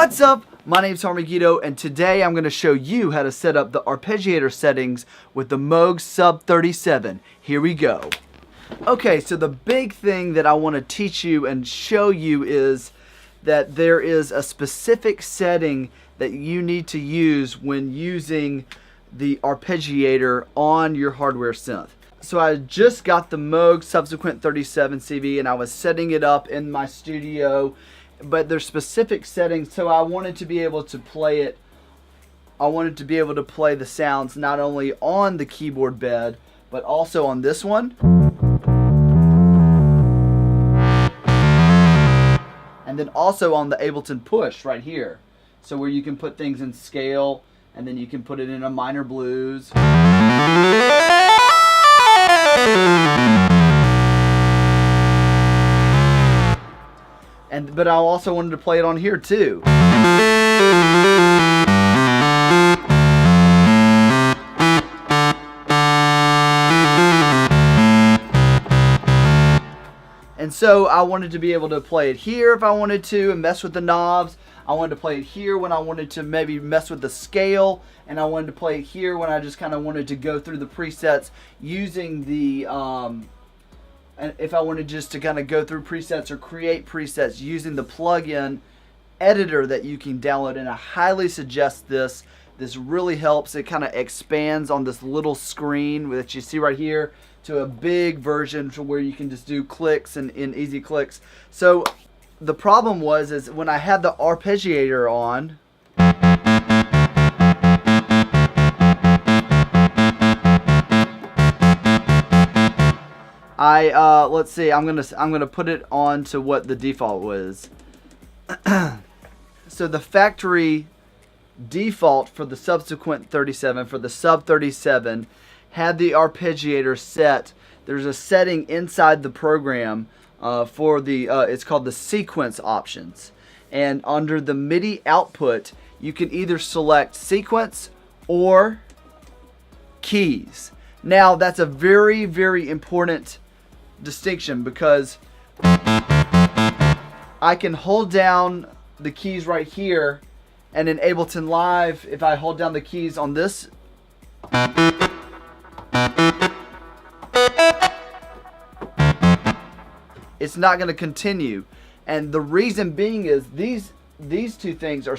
What's up? My name's Megiddo, and today I'm going to show you how to set up the Arpeggiator settings with the Moog Sub 37. Here we go. Okay, so the big thing that I want to teach you and show you is that there is a specific setting that you need to use when using the Arpeggiator on your hardware synth. So I just got the Moog Subsequent 37 CV and I was setting it up in my studio, but there's specific settings, so I wanted to be able to play it. I wanted to be able to play the sounds not only on the keyboard bed, but also on this one. And then also on the Ableton Push right here. So where you can put things in scale, and then you can put it in a minor blues. But I also wanted to play it on here too. And so I wanted to be able to play it here if I wanted to and mess with the knobs. I wanted to play it here when I wanted to maybe mess with the scale, and I wanted to play it here when I just kind of wanted to go through the presets using the and if I wanted just to kind of go through presets or create presets using the plugin editor that you can download. And I highly suggest this. This really helps. It kind of expands on this little screen that you see right here to a big version to where you can just do clicks and in easy clicks. So the problem is when I had the Arpeggiator on, let's see, I'm gonna put it on to what the default was. So the factory default for the Subsequent 37, for the Sub 37, had the Arpeggiator set. There's a setting inside the program for the it's called the sequence options, and under the MIDI output you can either select sequence or keys. Now that's a very, very important distinction, because I can hold down the keys right here, and in Ableton Live, if I hold down the keys on this, it's not going to continue. And the reason being is these two things are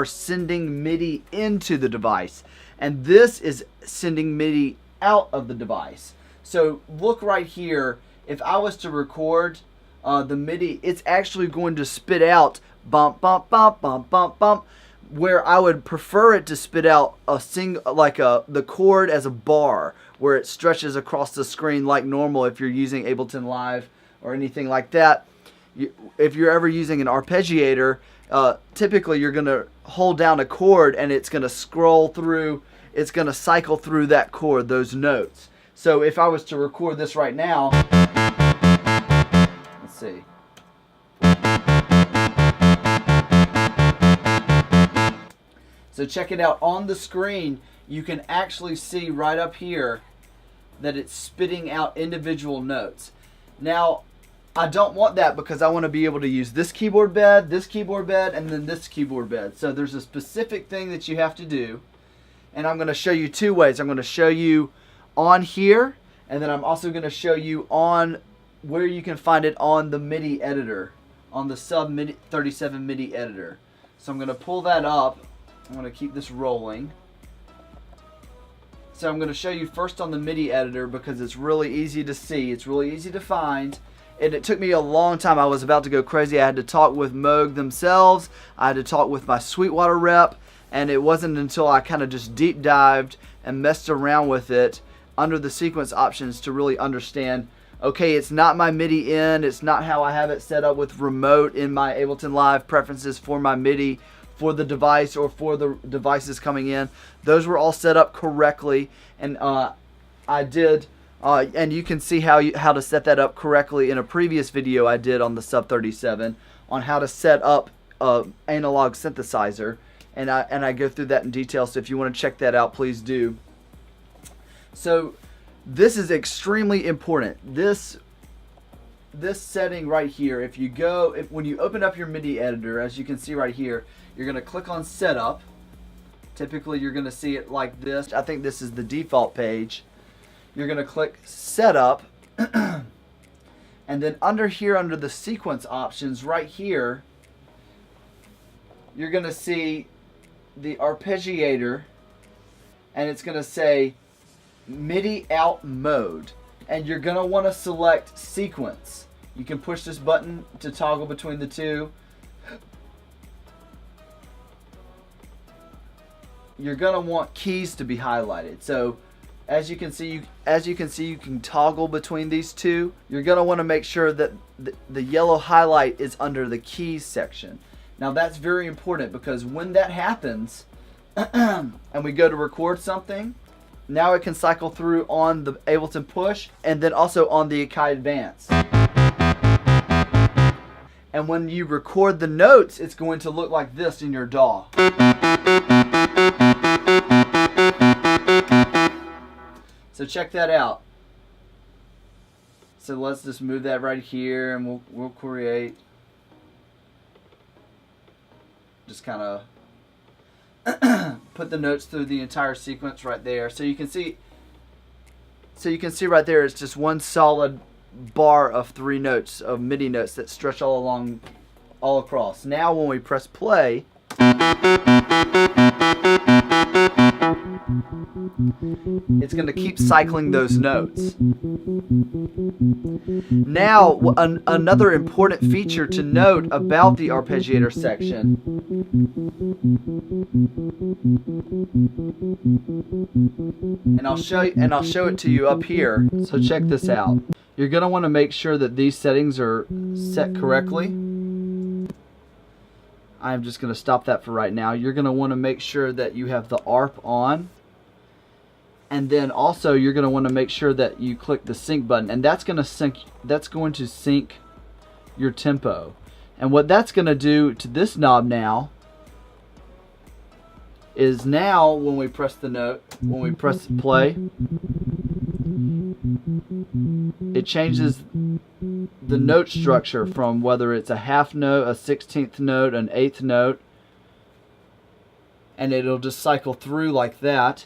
sending MIDI into the device, and this is sending MIDI out of the device. So look right here, if I was to record the MIDI, it's actually going to spit out bump, bump, bump, bump, bump, bump, where I would prefer it to spit out the chord as a bar, where it stretches across the screen like normal if you're using Ableton Live or anything like that. If you're ever using an Arpeggiator, typically you're going to hold down a chord and it's going to scroll through, it's going to cycle through that chord, those notes. So if I was to record this right now, let's see. So check it out on the screen. You can actually see right up here that it's spitting out individual notes. Now, I don't want that, because I want to be able to use this keyboard bed, and then this keyboard bed. So there's a specific thing that you have to do. And I'm going to show you two ways. I'm going to show you on here, and then I'm also going to show you on where you can find it on the MIDI editor, on the Sub 37 MIDI editor. So I'm going to pull that up. I'm going to keep this rolling. So I'm going to show you first on the MIDI editor, because it's really easy to see, it's really easy to find, and it took me a long time. I was about to go crazy. I had to talk with Moog themselves, I had to talk with my Sweetwater rep, and it wasn't until I kind of just deep dived and messed around with it under the sequence options to really understand, okay, it's not my MIDI in, it's not how I have it set up with remote in my Ableton Live preferences for my MIDI for the device or for the devices coming in. Those were all set up correctly, and I did, and you can see how to set that up correctly in a previous video I did on the Sub 37 on how to set up analog synthesizer, and I go through that in detail. So if you want to check that out, please do. So this is extremely important. This this setting right here, when you open up your MIDI editor, as you can see right here, you're going to click on Setup. Typically you're going to see it like this. I think this is the default page. You're going to click Setup, and then under the sequence options right here, you're going to see the Arpeggiator, and it's going to say MIDI Out Mode, and you're going to want to select Sequence. You can push this button to toggle between the two. You're going to want keys to be highlighted. So as you can see, you can toggle between these two. You're going to want to make sure that the yellow highlight is under the keys section. Now that's very important, because when that happens and we go to record something, now it can cycle through on the Ableton Push and then also on the Akai Advance. And when you record the notes, it's going to look like this in your DAW. So check that out. So let's just move that right here, and we'll create, just kind of put the notes through the entire sequence right there. So you can see right there, it's just one solid bar of 3 notes, of MIDI notes that stretch all across. Now when we press play, it's going to keep cycling those notes. Now, another important feature to note about the Arpeggiator section, and I'll show it to you up here. So check this out. You're going to want to make sure that these settings are set correctly. I'm just going to stop that for right now. You're going to want to make sure that you have the ARP on. And then also you're going to want to make sure that you click the sync button, and that's going to sync your tempo. And what that's going to do to this knob now is, now when we press the note, when we press play, it changes the note structure from whether it's a half note, a 16th note, an 8th note, and it'll just cycle through like that.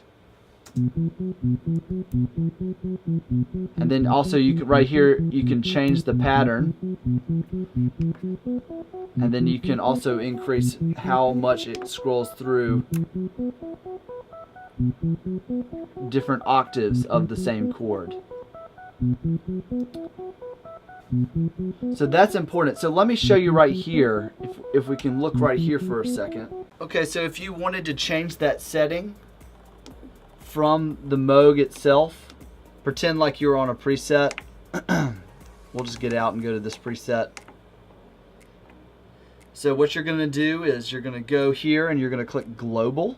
And then also right here you can change the pattern, and then you can also increase how much it scrolls through different octaves of the same chord. So that's important. So let me show you right here, if we can look right here for a second. Okay, so if you wanted to change that setting from the Moog itself, pretend like you're on a preset. We'll just get out and go to this preset. So what you're going to do is you're going to go here and you're going to click Global,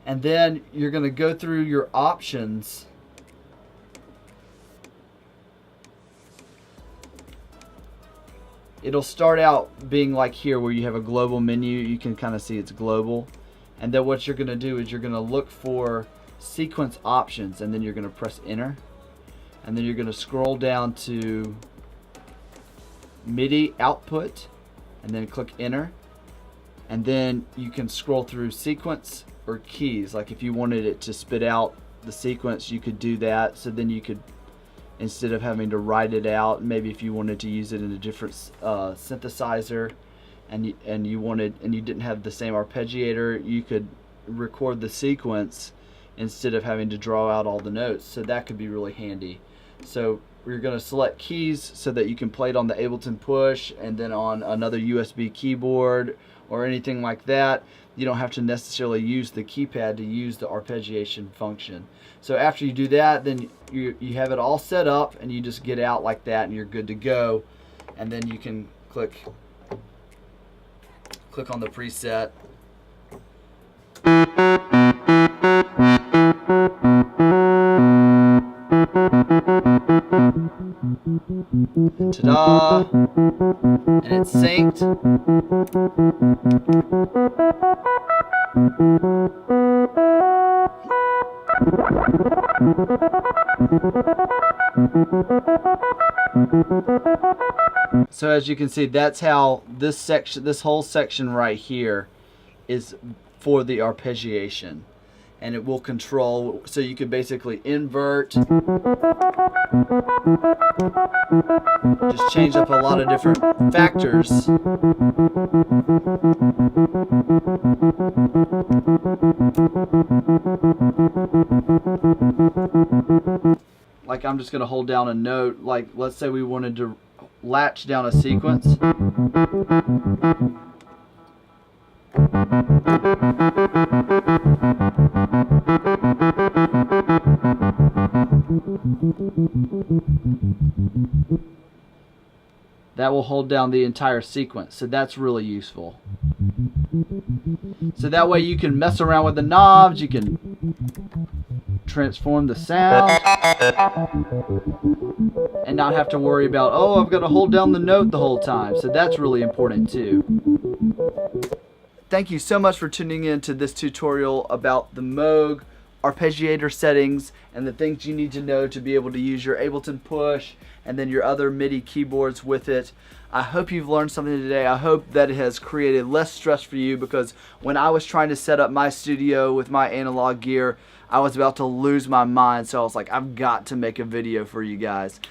and then you're going to go through your options. It'll start out being like here, where you have a global menu. You can kind of see it's global. And then what you're going to do is you're going to look for sequence options, and then you're going to press enter, and then you're going to scroll down to MIDI output, and then click enter, and then you can scroll through sequence or keys. Like if you wanted it to spit out the sequence, you could do that. So then you could, instead of having to write it out, maybe if you wanted to use it in a different synthesizer, and you didn't have the same arpeggiator, you could record the sequence instead of having to draw out all the notes. So that could be really handy. So we're going to select keys so that you can play it on the Ableton Push, and then on another USB keyboard or anything like that. You don't have to necessarily use the keypad to use the arpeggiation function. So after you do that, then you have it all set up, and you just get out like that, and you're good to go. And then you can click on the preset. Ta-da! And it's synced. So as you can see, that's how this section, this whole section right here is for the arpeggiation. And it will control, so you can basically invert, just change up a lot of different factors. Like I'm just going to hold down a note, like let's say we wanted to latch down a sequence. That will hold down the entire sequence, so that's really useful. So that way you can mess around with the knobs, you can transform the sound, and not have to worry about, oh, I've got to hold down the note the whole time. So that's really important too. Thank you so much for tuning in to this tutorial about the Moog Arpeggiator settings and the things you need to know to be able to use your Ableton Push and then your other MIDI keyboards with it. I hope you've learned something today. I hope that it has created less stress for you, because when I was trying to set up my studio with my analog gear, I was about to lose my mind, so I was like, I've got to make a video for you guys.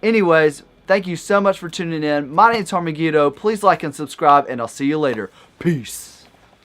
Anyways, thank you so much for tuning in. My name's Megiddo. Please like and subscribe, and I'll see you later. Peace.